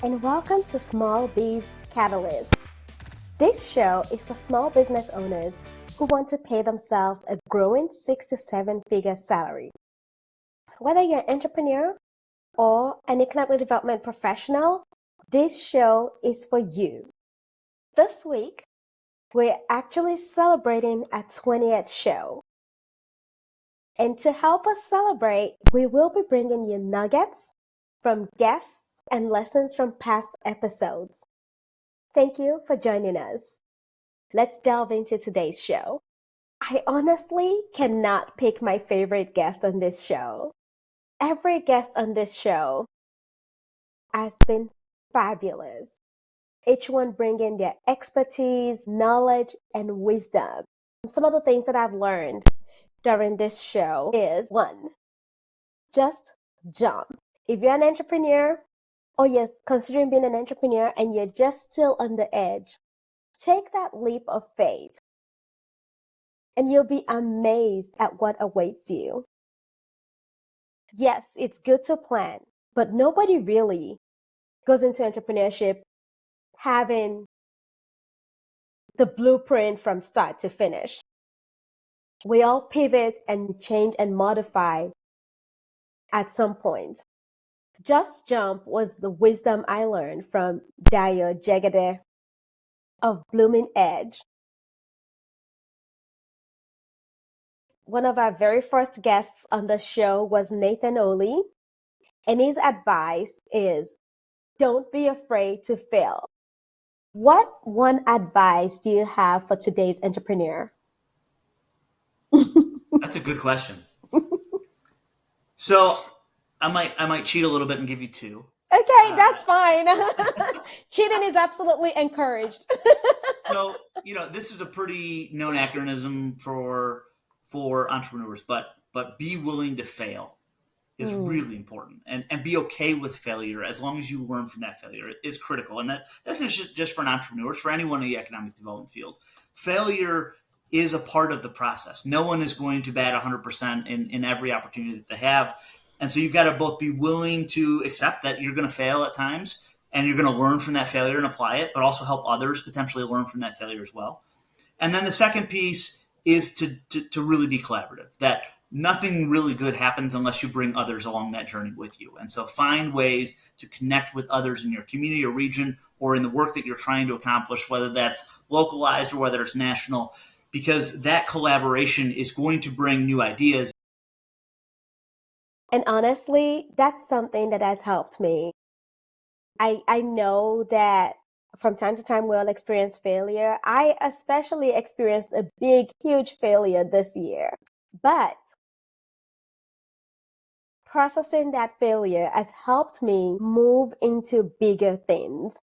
and welcome to Small Biz Catalyst. This show is for small business owners who want to pay themselves a growing 6 to 7 figure salary. Whether you're an entrepreneur or an economic development professional, this show is for you. This week, we're actually celebrating our 20th show. And to help us celebrate, we will be bringing you nuggets from guests and lessons from past episodes. Thank you for joining us. Let's delve into today's show. I honestly cannot pick my favorite guest on this show. Every guest on this show has been fabulous. Each one bringing their expertise, knowledge, and wisdom. Some of the things that I've learned during this show is 1, just jump. If you're an entrepreneur or you're considering being an entrepreneur and you're just still on the edge, take that leap of faith and you'll be amazed at what awaits you. Yes, it's good to plan, but nobody really goes into entrepreneurship having the blueprint from start to finish. We all pivot and change and modify at some point. Just jump was the wisdom I learned from Dayo Jegede of Blooming Edge. One of our very first guests on the show was Nathan Oli, and his advice is, don't be afraid to fail. What one advice do you have for today's entrepreneur? That's a good question. So I might cheat a little bit and give you 2. Okay, that's fine. Cheating is absolutely encouraged. So, this is a pretty known acronym for entrepreneurs, but be willing to fail is really important, and be okay with failure as long as you learn from that failure is critical. And that's not just for an entrepreneur, it's for anyone in the economic development field. Failure is a part of the process. No one is going to bat 100% in every opportunity that they have. And so you've got to both be willing to accept that you're going to fail at times and you're going to learn from that failure and apply it, but also help others potentially learn from that failure as well. And then the second piece is to really be collaborative, that nothing really good happens unless you bring others along that journey with you. And so find ways to connect with others in your community or region or in the work that you're trying to accomplish, whether that's localized or whether it's national, because that collaboration is going to bring new ideas. And honestly, that's something that has helped me. I know that from time to time we'll experience failure. I especially experienced a big, huge failure this year. But processing that failure has helped me move into bigger things.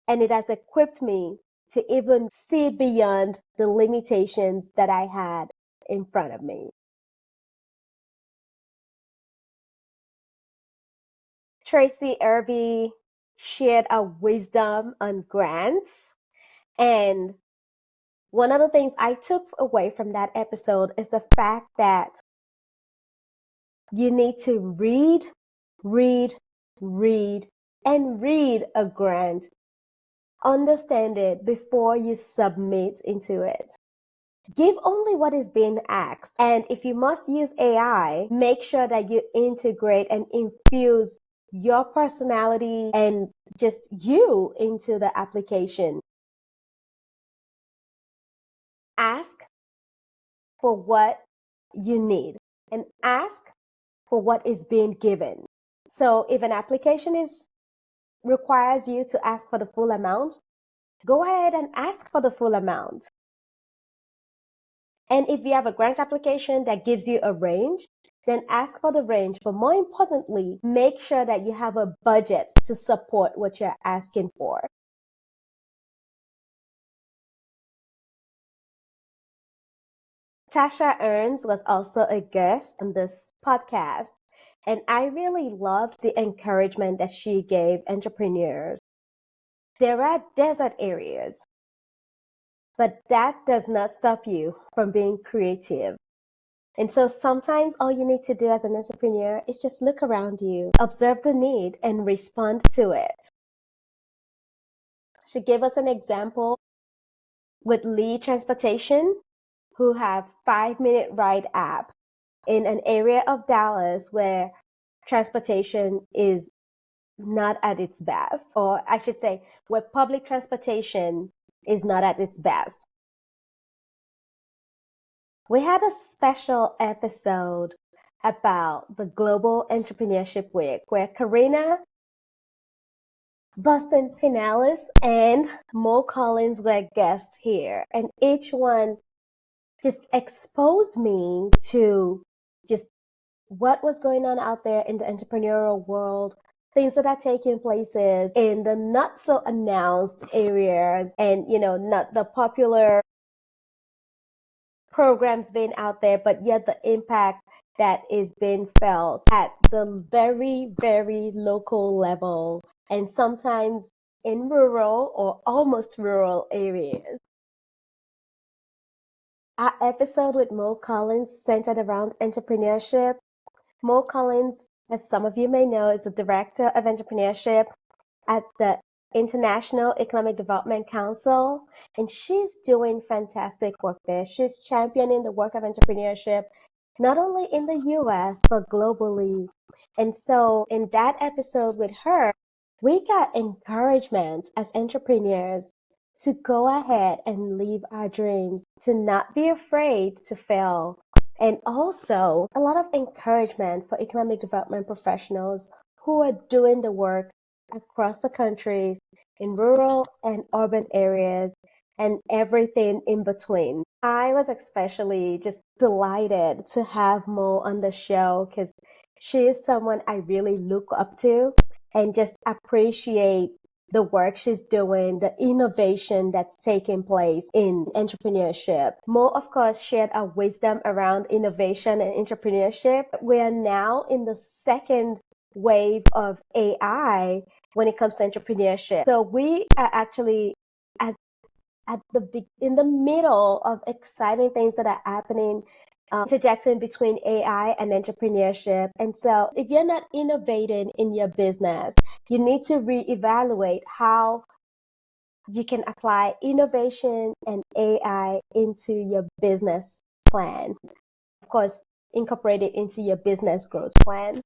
And it has equipped me to even see beyond the limitations that I had in front of me. Tracy Irby shared a wisdom on grants. And one of the things I took away from that episode is the fact that you need to read, and read a grant. Understand it before you submit into it. Give only what is being asked. And if you must use AI, make sure that you integrate and infuse your personality and just you into the application. Ask for what you need and ask for what is being given. So if an application requires you to ask for the full amount, go ahead and ask for the full amount. And if you have a grant application that gives you a range, then ask for the range. But more importantly, make sure that you have a budget to support what you're asking for. Tasha Earns was also a guest on this podcast, and I really loved the encouragement that she gave entrepreneurs. There are desert areas, but that does not stop you from being creative. And so sometimes all you need to do as an entrepreneur is just look around you, observe the need, and respond to it. She gave us an example with Lee Transportation, who have 5-minute ride app in an area of Dallas where transportation is not at its best, or I should say, where public transportation is not at its best. We had a special episode about the Global Entrepreneurship Week where Karina, Boston Pinellas, and Mo Collins were guests here, and each one just exposed me to just what was going on out there in the entrepreneurial world, things that are taking places in the not so announced areas, and not the popular programs being out there, but yet the impact that is being felt at the very, very local level, and sometimes in rural or almost rural areas. Our episode with Mo Collins centered around entrepreneurship. Mo Collins, as some of you may know, is the Director of Entrepreneurship at the International Economic Development Council, and she's doing fantastic work there. She's championing the work of entrepreneurship, not only in the US, but globally. And so in that episode with her, we got encouragement as entrepreneurs to go ahead and live our dreams, to not be afraid to fail, and also a lot of encouragement for economic development professionals who are doing the work across the country in rural and urban areas and everything in between. I was especially just delighted to have Mo on the show because she is someone I really look up to and just appreciate the work she's doing, the innovation that's taking place in entrepreneurship. Mo, of course, shared our wisdom around innovation and entrepreneurship. We are now in the second wave of AI when it comes to entrepreneurship. So we are actually in the middle of exciting things that are happening, interjecting between AI and entrepreneurship. And so if you're not innovating in your business, you need to reevaluate how you can apply innovation and AI into your business plan. Of course, incorporate it into your business growth plan.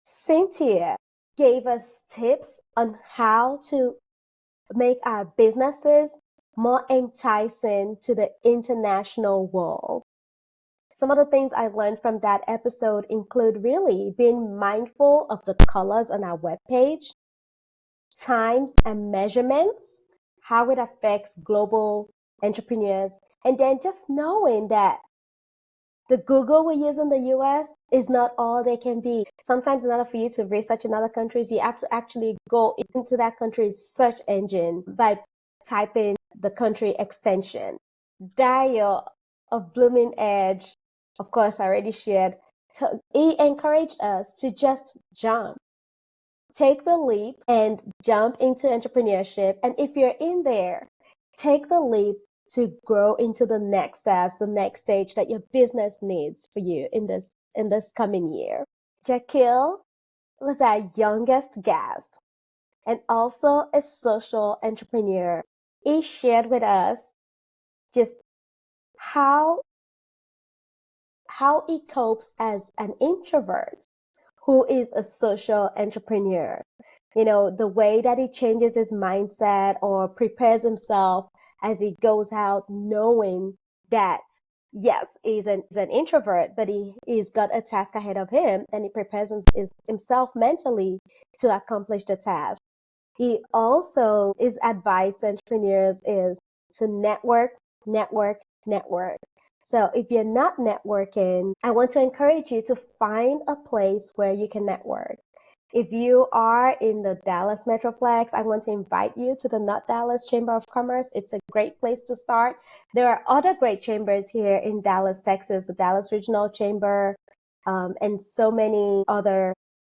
Cynthia gave us tips on how to make our businesses more enticing to the international world. Some of the things I learned from that episode include really being mindful of the colors on our webpage, times and measurements, how it affects global entrepreneurs, and then just knowing that the Google we use in the US is not all they can be. Sometimes in order for you to research in other countries, you have to actually go into that country's search engine by typing the country extension. Dio of Blooming Edge, of course, I already shared. He encouraged us to just jump. Take the leap and jump into entrepreneurship. And if you're in there, take the leap to grow into the next steps, the next stage that your business needs for you in this coming year. Jaquil was our youngest guest and also a social entrepreneur. He shared with us just how he copes as an introvert who is a social entrepreneur. The way that he changes his mindset or prepares himself as he goes out, knowing that, yes, he's an introvert, but he's got a task ahead of him, and he prepares himself mentally to accomplish the task. He also, his advice to entrepreneurs is to network, network, network. So if you're not networking, I want to encourage you to find a place where you can network. If you are in the Dallas Metroplex, I want to invite you to the North Dallas Chamber of Commerce. It's a great place to start. There are other great chambers here in Dallas, Texas, the Dallas Regional Chamber, and so many other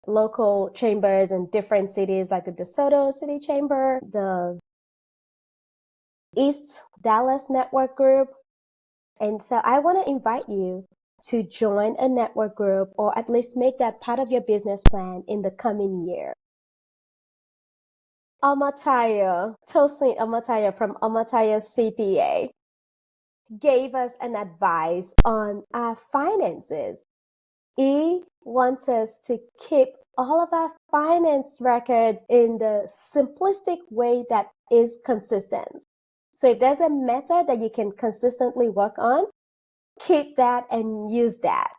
local chambers in different cities like the DeSoto City Chamber, the East Dallas Network Group. And so I want to invite you to join a network group, or at least make that part of your business plan in the coming year. Tosin Amataya from Amataya CPA gave us an advice on our finances. He wants us to keep all of our finance records in the simplistic way that is consistent. So if there's a method that you can consistently work on, keep that and use that.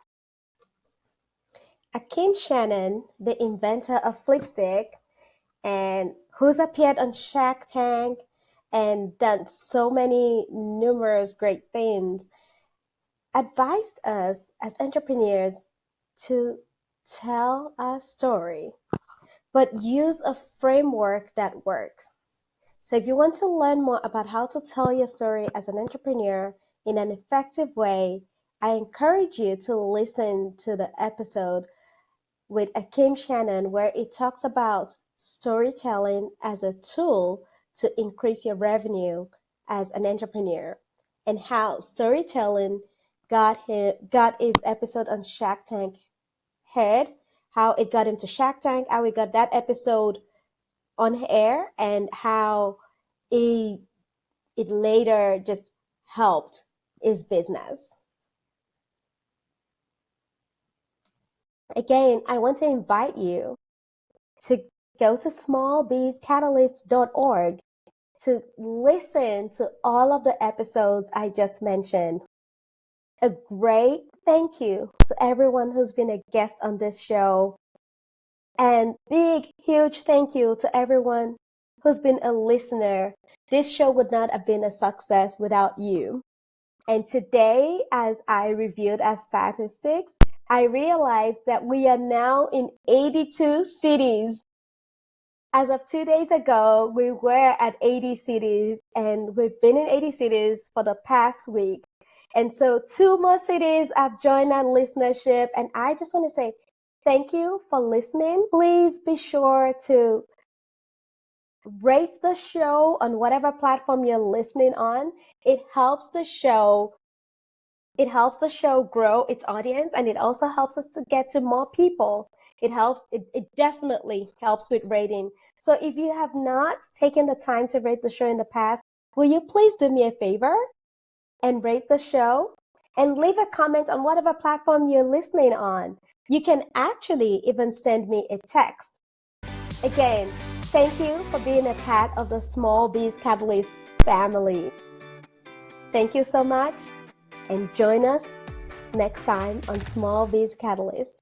Akim Shannon, the inventor of Flipstick, and who's appeared on Shark Tank and done so many numerous great things, advised us as entrepreneurs to tell our story, but use a framework that works. So if you want to learn more about how to tell your story as an entrepreneur in an effective way, I encourage you to listen to the episode with Akim Shannon, where it talks about storytelling as a tool to increase your revenue as an entrepreneur, and how storytelling got his episode on Shark Tank head, how it got him to Shark Tank, how he got that episode on air, and how it later just helped his business. Again, I want to invite you to go to smallbizcatalyst.org to listen to all of the episodes I just mentioned. A great thank you to everyone who's been a guest on this show. And big, huge thank you to everyone who's been a listener. This show would not have been a success without you. And today, as I reviewed our statistics, I realized that we are now in 82 cities. As of 2 days ago, we were at 80 cities, and we've been in 80 cities for the past week. And so 2 more cities have joined our listenership. And I just want to say thank you for listening. Please be sure to rate the show on whatever platform you're listening on. It helps the show grow its audience, and it also helps us to get to more people. It definitely helps with rating. So if you have not taken the time to rate the show in the past, will you please do me a favor and rate the show and leave a comment on whatever platform you're listening on? You can actually even send me a text. Again, thank you for being a part of the Small Biz Catalyst family. Thank you so much, and join us next time on Small Biz Catalyst.